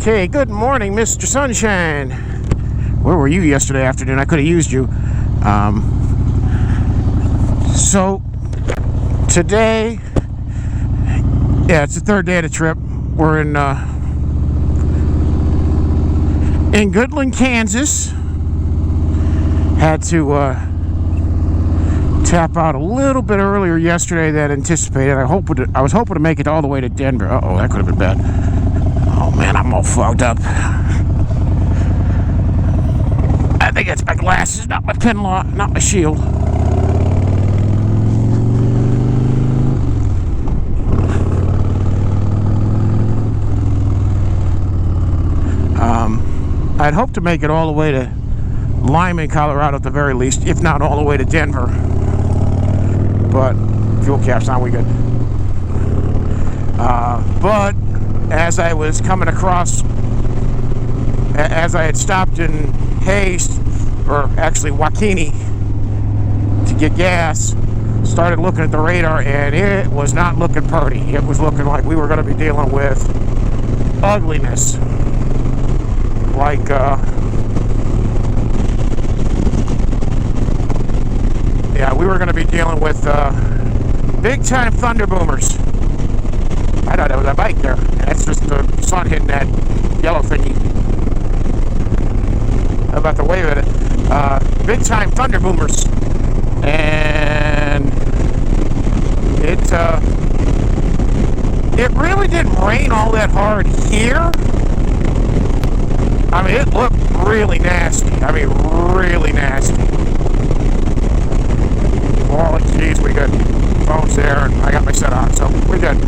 Okay, good morning, Mr. Sunshine. Where were you yesterday afternoon? I could have used you. So, today, yeah, it's the third day of the trip. We're in Goodland, Kansas. Had to tap out a little bit earlier yesterday than anticipated. I was hoping to make it all the way to Denver. Uh-oh, that could have been bad. Oh man, I'm all fogged up. I think it's my glasses, not my pen lock, not my shield. I'd hope to make it all the way to Lyman, Colorado at the very least, if not all the way to Denver. But fuel cap's on, we good. But as I was coming across, as I had stopped in Hayes, or actually Waukene, to get gas, started looking at the radar, and it was not looking pretty. It was looking like we were going to be dealing with ugliness. Like, yeah, we were going to be dealing with big-time thunder boomers. I thought that was a bike there. That's just the sun hitting that yellow thingy. How about the wave at it? Big-time thunder boomers. And it really didn't rain all that hard here. I mean, it looked really nasty. I mean, really nasty. Wallet, keys, we good. Phone's there, and I got my set on, so we're good.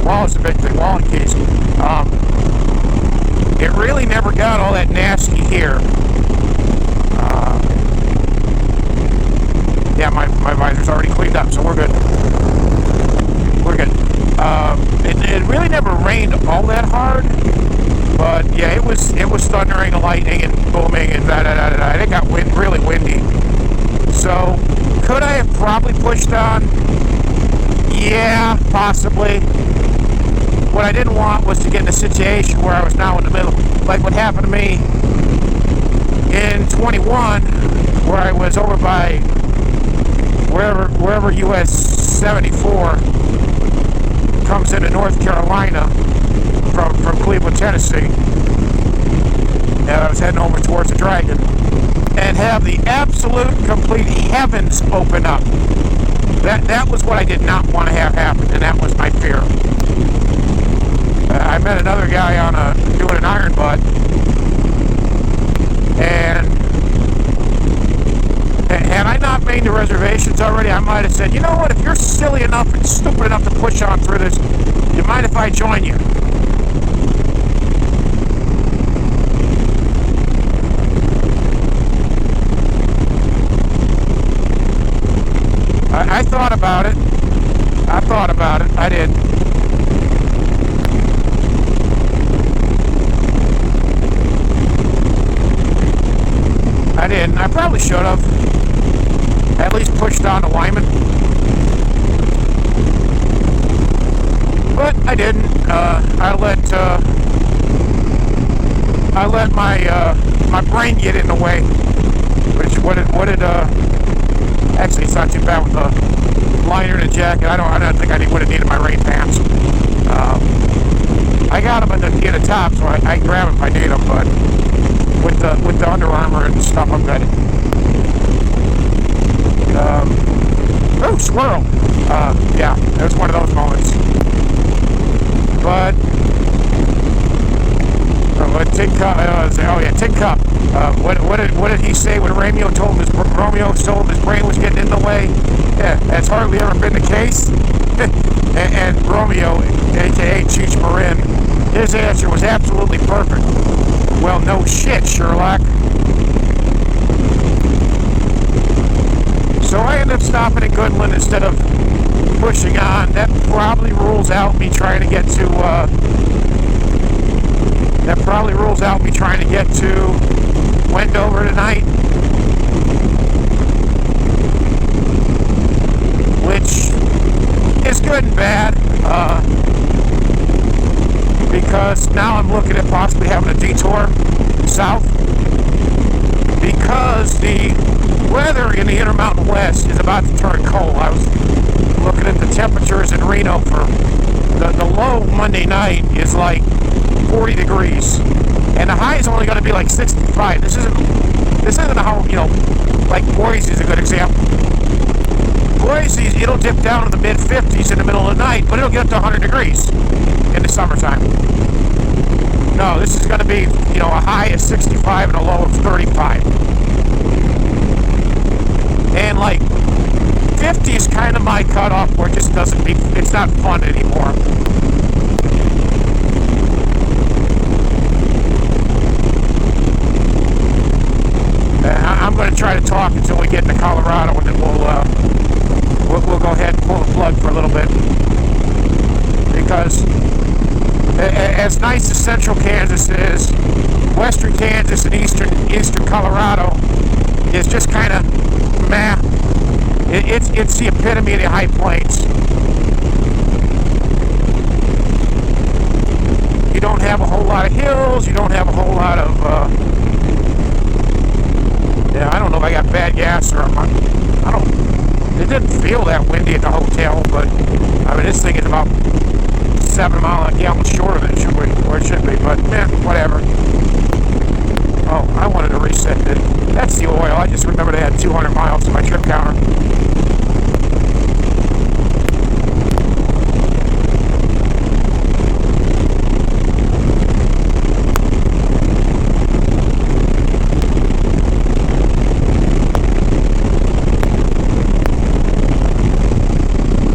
Wallet's a big thing. Wallet, keys. It really never got all that nasty here. Yeah, my visor's already cleaned up, so we're good. We're good. It really never rained all that hard. But yeah, it was thundering and lightning and booming and da-da-da-da-da. It got really windy. So, could I have probably pushed on? Yeah, possibly. What I didn't want was to get in a situation where I was now in the middle. Like what happened to me in 21, where I was over by wherever US 74 comes into North Carolina. From Cleveland, Tennessee, and I was heading over towards the Dragon, and have the absolute complete heavens open up. That was what I did not want to have happen, and that was my fear. I met another guy doing an iron butt, and had I not made the reservations already, I might have said, you know what, if you're silly enough and stupid enough to push on through this, do you mind if I join you? I thought about it. I did. I did. I probably should have. At least pushed on to Lyman. But I didn't. I let my brain get in the way. Which what did actually, it's not too bad with the liner and a jacket. I don't think I would have needed my rain pants. I got them in the top, so I grab them if I need them. But with the Under Armour and stuff, I'm good. Oh, squirrel! Yeah, it was one of those moments. But Tin Cup. Tin Cup. What did he say when Romeo told him his brain was getting in the way? Yeah, that's hardly ever been the case. and Romeo, aka Cheech Marin, his answer was absolutely perfect. Well, no shit, Sherlock. So I ended up stopping in Goodland instead of pushing on. That probably rules out me trying to get to. Wendover tonight, which is good and bad, because because now I'm looking at possibly having a detour south, because the weather in the Intermountain West is about to turn cold. I was looking at the temperatures in Reno for the low Monday night is like 40 degrees, and the high is only going to be like 65. This isn't how, like Boise is a good example. Boise, it'll dip down to the mid 50s in the middle of the night, but it'll get up to 100 degrees in the summertime. No, this is going to be, a high of 65 and a low of 35. And like 50 is kind of my cutoff where it just it's not fun anymore. I'm going to try to talk until we get into Colorado, and then we'll go ahead and pull the plug for a little bit. Because as nice as central Kansas is, western Kansas and eastern Colorado is just kind of meh. It's the epitome of the high plains. You don't have a whole lot of hills. You don't have a whole lot of I don't know if I got bad gas or it didn't feel that windy at the hotel, but I mean, this thing is about 7 miles a gallon shorter than it should be, but whatever. Oh, I wanted to reset it. That's the oil. I just remembered I had 200 miles to my trip counter.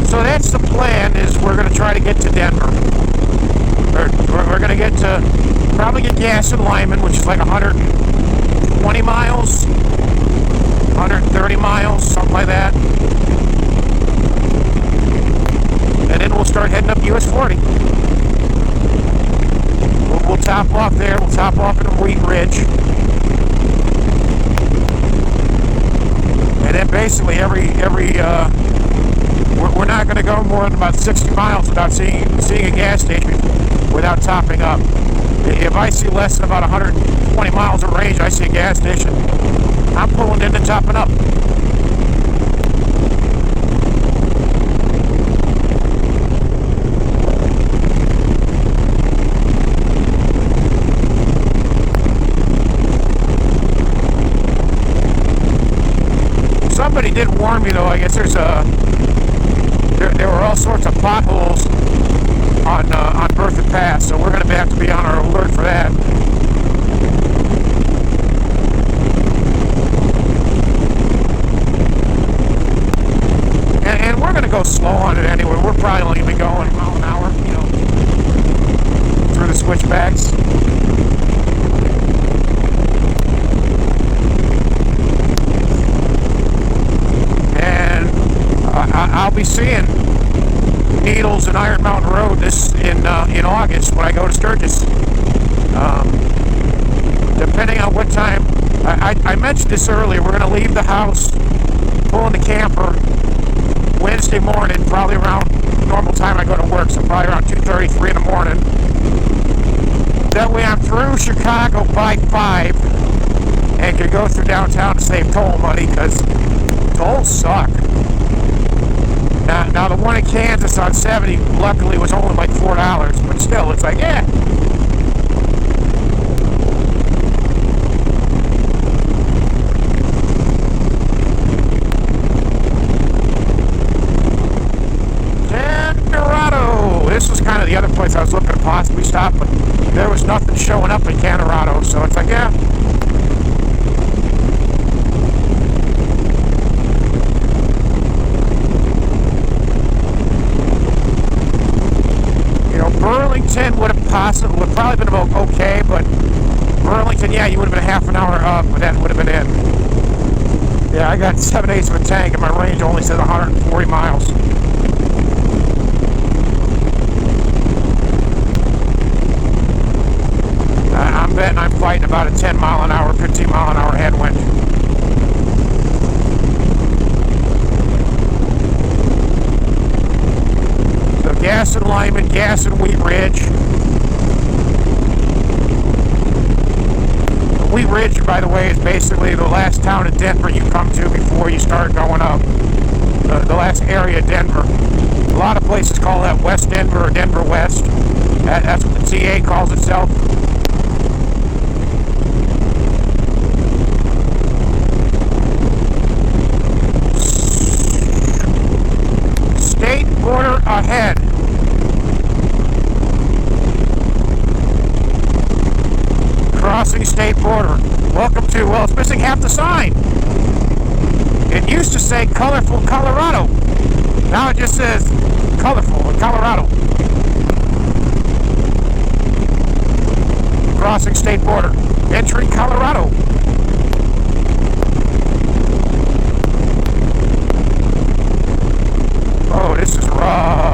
So that's the plan, is we're going to try to get to Denver. We're going to get to, probably get gas in Lyman, which is like 120 miles, 130 miles, something like that. And then we'll start heading up US 40. We'll top off there, we'll top off in Wheat Ridge. And then basically we're not going to go more than about 60 miles without seeing a gas station without topping up. If I see less than about 120 miles of range, I see a gas station, I'm pulling in and topping up. Somebody did warn me, though. I guess there were all sorts of potholes on Berthoud Pass, so we're going to have to be on our alert for that. And we're going to go slow on it anyway. We're probably only going to be going a mile an hour, through the switchbacks. I'll be seeing Needles and Iron Mountain Road in August when I go to Sturgis. Depending on what time, I mentioned this earlier, we're going to leave the house, pull in the camper Wednesday morning, probably around normal time I go to work, so probably around 2:30, 3 in the morning. That way I'm through Chicago by 5 and can go through downtown to save toll money, because tolls suck. Now the one in Kansas on 70 luckily was only like $4, but still, it's like, yeah. Colorado. This was kind of the other place I was looking to possibly stop, but there was nothing showing up in Colorado, so it's like, yeah. Burlington would probably been about okay, but Burlington, yeah, you would have been half an hour up, but that would have been it. Yeah, I got 7/8 of a tank, and my range only says 140 miles. I'm betting I'm fighting about a 10 mile an hour, 15 mile an hour headwind. Gas in Lyman, gas in Wheat Ridge. Wheat Ridge, by the way, is basically the last town in Denver you come to before you start going up. The last area of Denver. A lot of places call that West Denver or Denver West. That's what the TA calls itself. State border ahead. Crossing state border. Welcome to, well, it's missing half the sign. It used to say colorful Colorado. Now it just says colorful Colorado. Crossing state border. Entering Colorado. Oh, this is rough.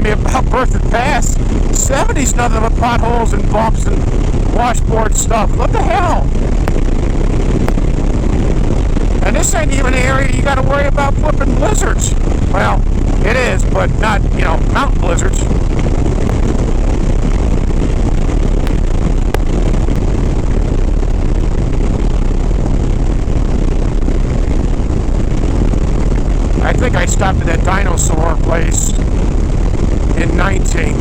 Me about Berthoud Pass. 70's nothing but potholes and bumps and washboard stuff. What the hell? And this ain't even an area you got to worry about flipping blizzards. Well, it is, but not, you know, mountain blizzards. I think I stopped at that dinosaur place in 19.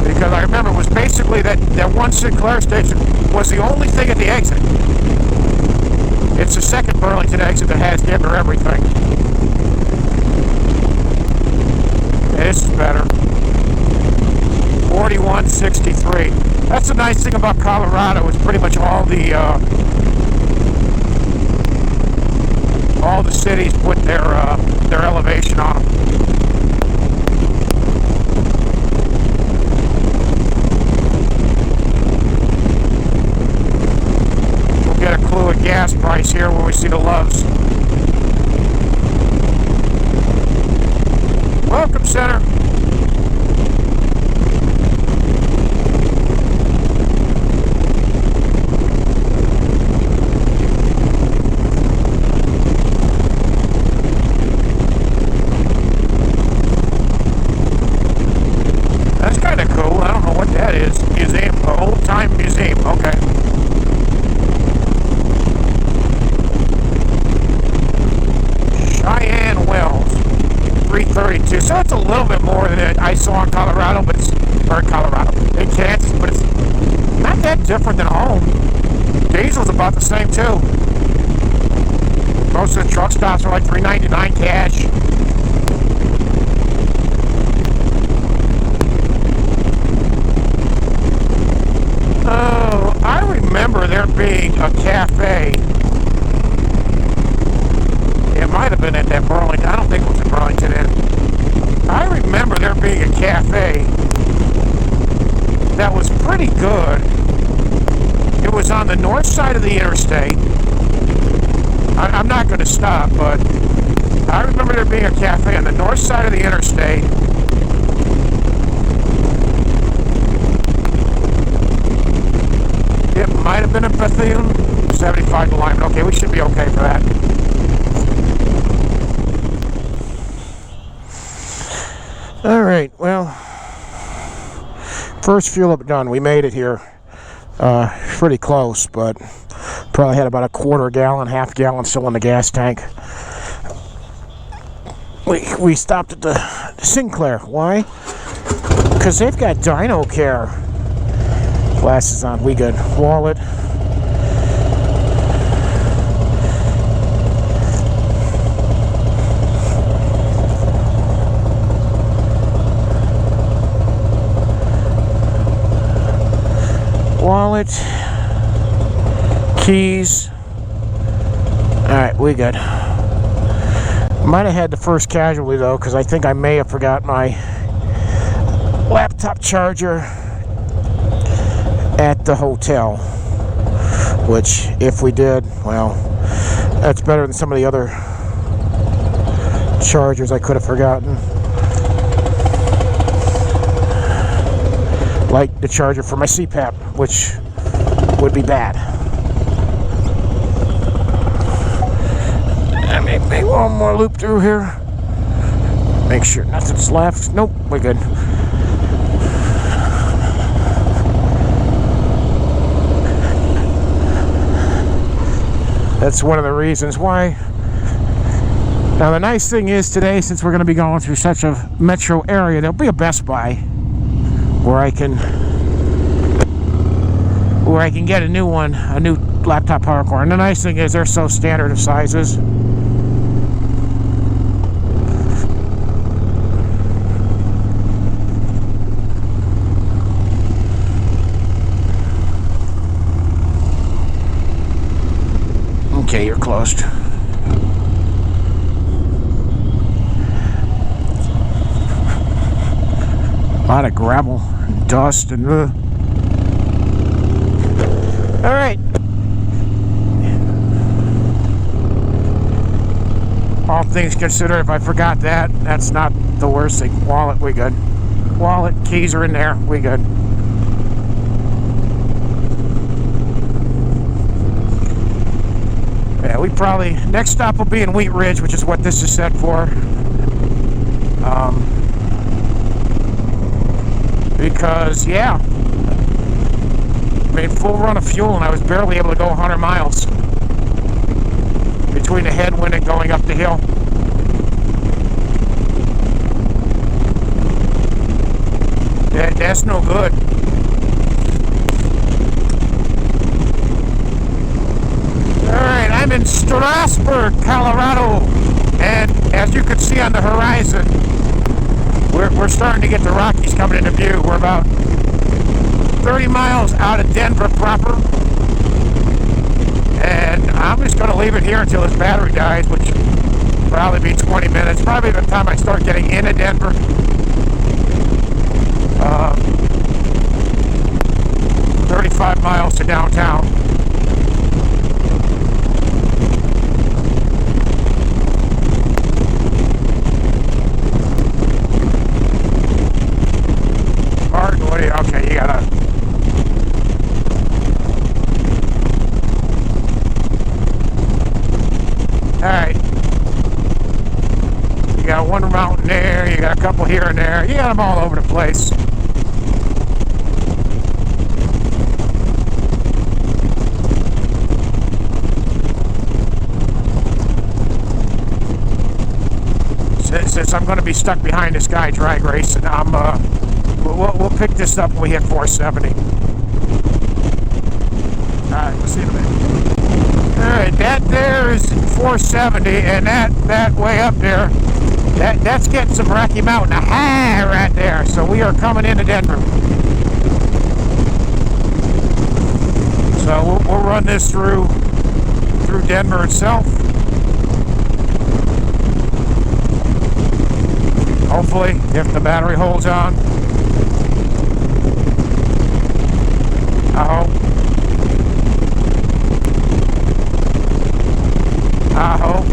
Because I remember it was basically that one Sinclair station was the only thing at the exit. It's the second Burlington exit that has Denver everything. This is better. 4163. That's the nice thing about Colorado, is pretty much all the cities put their elevation on them. We'll get a clue at gas price here when we see the Loves. Welcome, Center. Okay. Cheyenne Wells, 332. So it's a little bit more than I saw in Colorado, but it's, or in Kansas, but it's not that different than home. Diesel's about the same too. Most of the truck stops are like $3.99 cash. Oh, I remember there being a cafe. It might have been at that Burlington. I don't think it was in Burlington Inn. I remember there being a cafe that was pretty good. It was on the north side of the interstate. I'm not going to stop, but I remember there being a cafe on the north side of the interstate. It might have been a Bethune. 75 to Lyman. Okay, we should be okay for that. Alright, well, first fuel up done. We made it here. Pretty close, but probably had about a quarter gallon, half gallon still in the gas tank. We stopped at the Sinclair. Why? Because they've got Dyno Care. Glasses on, we good. Wallet. Wallet. Keys. Alright, we good. Might have had the first casualty though, because I think I may have forgot my laptop charger at the hotel. Which, if we did, well, that's better than some of the other chargers I could have forgotten. Like the charger for my CPAP, which would be bad. And maybe one more loop through here. Make sure nothing's left. Nope, we're good. That's one of the reasons why. Now the nice thing is today, since we're going to be going through such a metro area, there'll be a Best Buy where I can get a new one, a new laptop power cord. And the nice thing is they're so standard of sizes. Okay, you're closed. A lot of gravel and dust and all right. All things considered, if I forgot that, that's not the worst thing. Wallet, we good. Wallet, keys are in there, we good. Yeah, we probably, next stop will be in Wheat Ridge, which is what this is set for. Because, yeah, made full run of fuel and I was barely able to go 100 miles between the headwind and going up the hill. That's no good. Alright, I'm in Strasburg, Colorado, and as you can see on the horizon, we're starting to get the Rockies coming into view. We're about 30 miles out of Denver proper, and I'm just going to leave it here until this battery dies, which will probably be 20 minutes, probably by the time I start getting into Denver. 35 miles to downtown. Martin, what do you, okay, you gotta, alright, you got one mountain there, you got a couple here and there, you got them all over the place. Since I'm going to be stuck behind this guy drag race, and we'll pick this up when we hit 470. Alright, we'll see in a minute. Alright, that there is 470, and that way up there, that's getting some Rocky Mountain high right there. So we are coming into Denver. So we'll run this through Denver itself. Hopefully, if the battery holds on. I hope. I hope.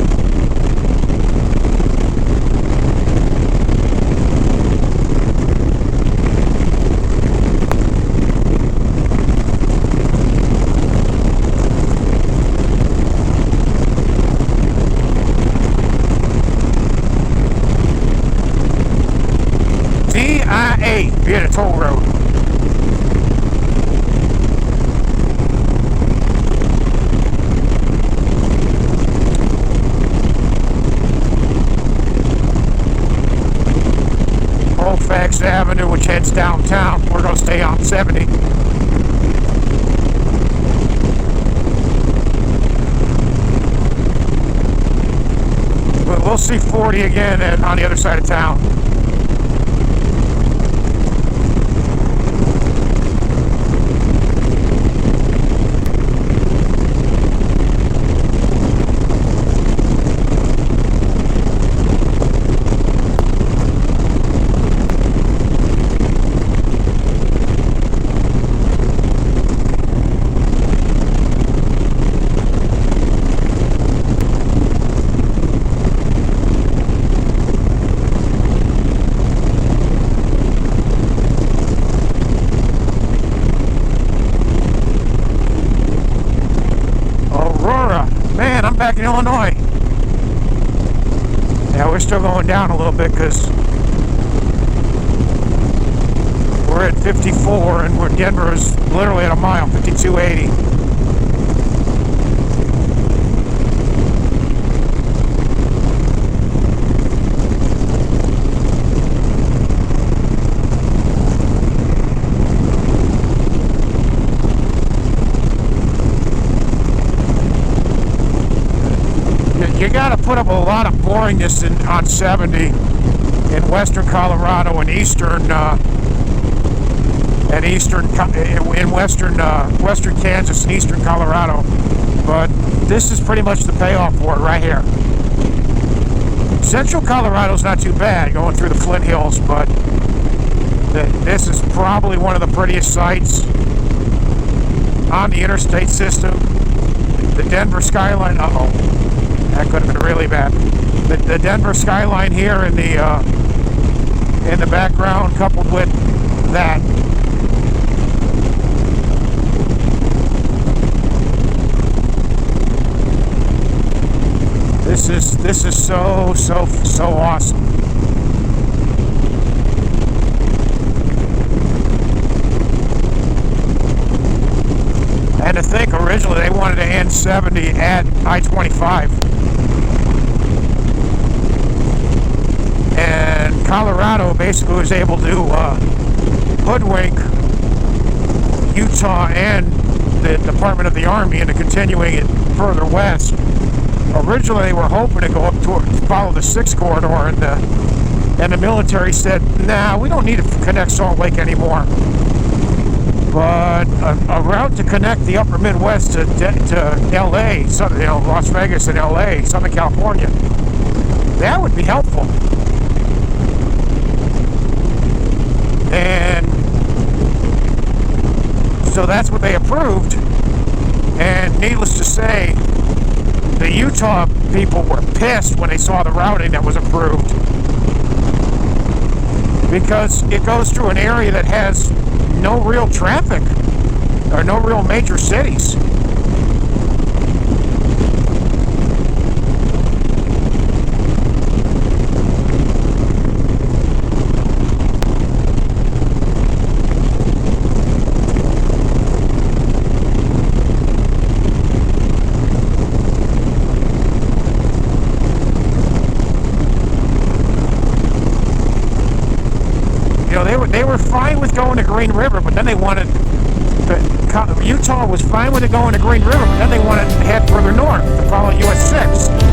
DIA, via the toll road. Colfax Avenue, which heads downtown. We're going to stay on 70. We'll see 40 again on the other side of town. down a little bit because we're at 54 and Denver is literally at a mile, 5280. You got to put up a lot of boringness on 70 in western Colorado and western Kansas and eastern Colorado, but this is pretty much the payoff for it right here. Central Colorado's not too bad going through the Flint Hills, but this is probably one of the prettiest sights on the interstate system. The Denver skyline, that could have been really bad. The Denver skyline here in the background, coupled with that. This is so awesome. And to think, originally they wanted to end 70 at I-25. And Colorado basically was able to hoodwink Utah and the Department of the Army into continuing it further west. Originally they were hoping to go up to follow the 6 corridor, and the military said, nah, we don't need to connect Salt Lake anymore. But a route to connect the upper Midwest to LA, Las Vegas and LA, Southern California, that would be helpful. And so that's what they approved. And needless to say, the Utah people were pissed when they saw the routing that was approved, because it goes through an area that has no real traffic or no real major cities. They were fine with going to Green River, but then they wanted Utah was fine with it going to Green River, but then they wanted to head further north to follow US 6.